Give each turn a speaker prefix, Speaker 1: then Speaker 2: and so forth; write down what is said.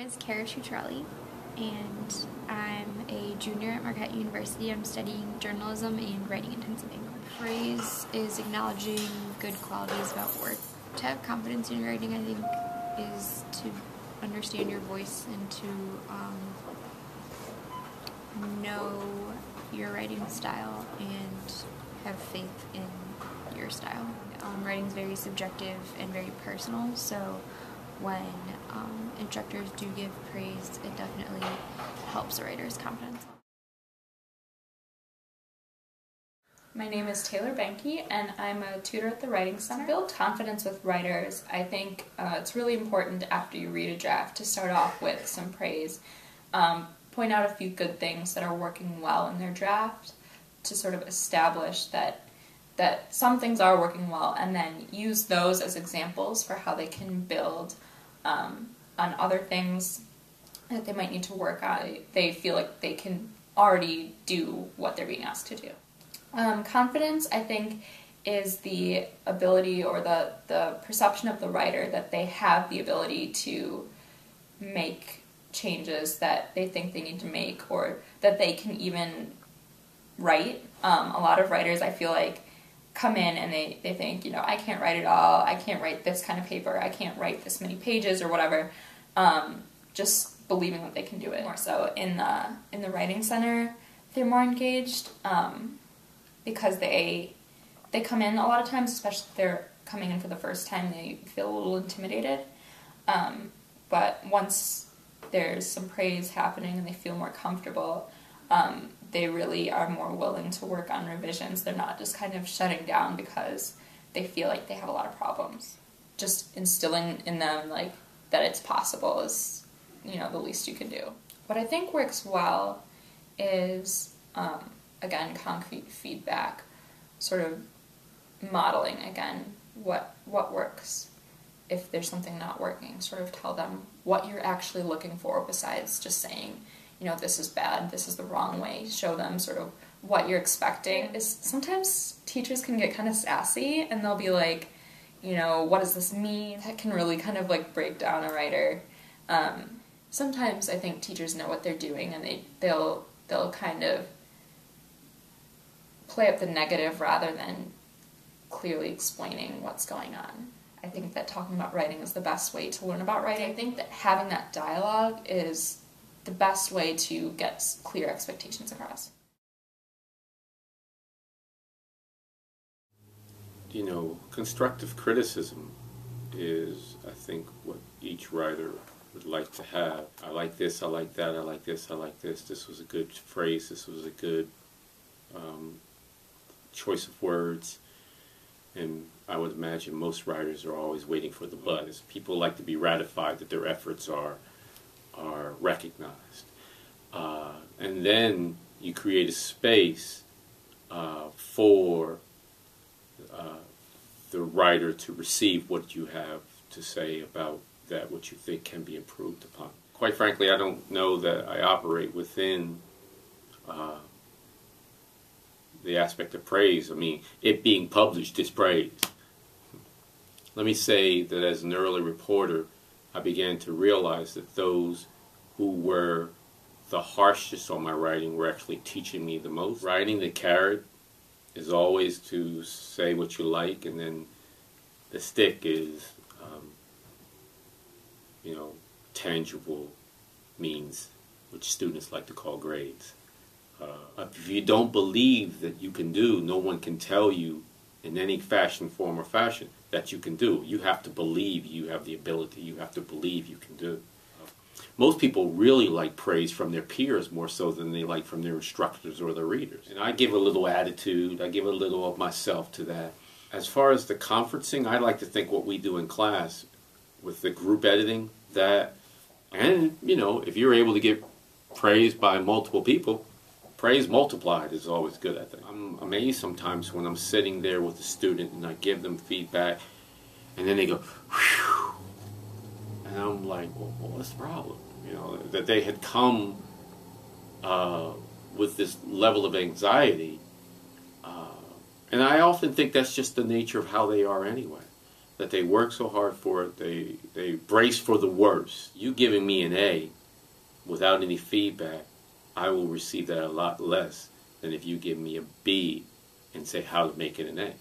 Speaker 1: is Kara Chutrelli, and I'm a junior at Marquette University. I'm studying journalism and writing intensive English. Praise is acknowledging good qualities about work. To have confidence in your writing, I think, is to understand your voice and to know your writing style and have faith in your style. Writing is very subjective and very personal, so when instructors do give praise, it definitely helps a writer's confidence.
Speaker 2: My name is Taylor Benke, and I'm a tutor at the Writing Center. To build confidence with writers, I think it's really important after you read a draft to start off with some praise. Point out a few good things that are working well in their draft to sort of establish that some things are working well, and then use those as examples for how they can build on other things that they might need to work on. They feel like they can already do what they're being asked to do. Confidence, I think, is the ability or the perception of the writer that they have the ability to make changes that they think they need to make, or that they can even write. A lot of writers, I feel like, come in and they think, I can't write at all, I can't write this kind of paper, I can't write this many pages or whatever, just believing that they can do it. More so in the Writing Center, they're more engaged, because they come in a lot of times, especially if they're coming in for the first time, they feel a little intimidated, but once there's some praise happening and they feel more comfortable, they really are more willing to work on revisions. They're not just kind of shutting down because they feel like they have a lot of problems. Just instilling in them that it's possible is, the least you can do. What I think works well is, again, concrete feedback, sort of modeling, again, what works. If there's something not working, sort of tell them what you're actually looking for besides just saying, this is bad, this is the wrong way. Show them sort of what you're expecting. Sometimes teachers can get kind of sassy and they'll be like, what does this mean? That can really kind of break down a writer. Sometimes I think teachers know what they're doing and they'll kind of play up the negative rather than clearly explaining what's going on. I think that talking about writing is the best way to learn about writing. I think that having that dialogue is the best way to get clear expectations across.
Speaker 3: Constructive criticism is, I think, what each writer would like to have. I like this, I like that, I like this, I like this. This was a good phrase, this was a good choice of words. And I would imagine most writers are always waiting for the buzz. People like to be ratified that their efforts are recognized. And then you create a space for the writer to receive what you have to say about that, what you think can be improved upon. Quite frankly, I don't know that I operate within the aspect of praise. I mean, it being published is praise. Let me say that as an early reporter, I began to realize that those who were the harshest on my writing were actually teaching me the most. Writing the carrot is always to say what you like, and then the stick is, tangible means, which students like to call grades. If you don't believe that you can do, no one can tell you in any fashion, form, or fashion that you can do. You have to believe you have the ability. You have to believe you can do. Most people really like praise from their peers more so than they like from their instructors or their readers. And I give a little attitude, I give a little of myself to that. As far as the conferencing, I like to think what we do in class with the group editing, and if you're able to get praised by multiple people, praise multiplied is always good, I think. I'm amazed sometimes when I'm sitting there with a student and I give them feedback and then they go, whew, and I'm like, well, what's the problem? That they had come with this level of anxiety. And I often think that's just the nature of how they are anyway. that they work so hard for it, they brace for the worst. You giving me an A without any feedback, I will receive that a lot less than if you give me a B and say how to make it an A.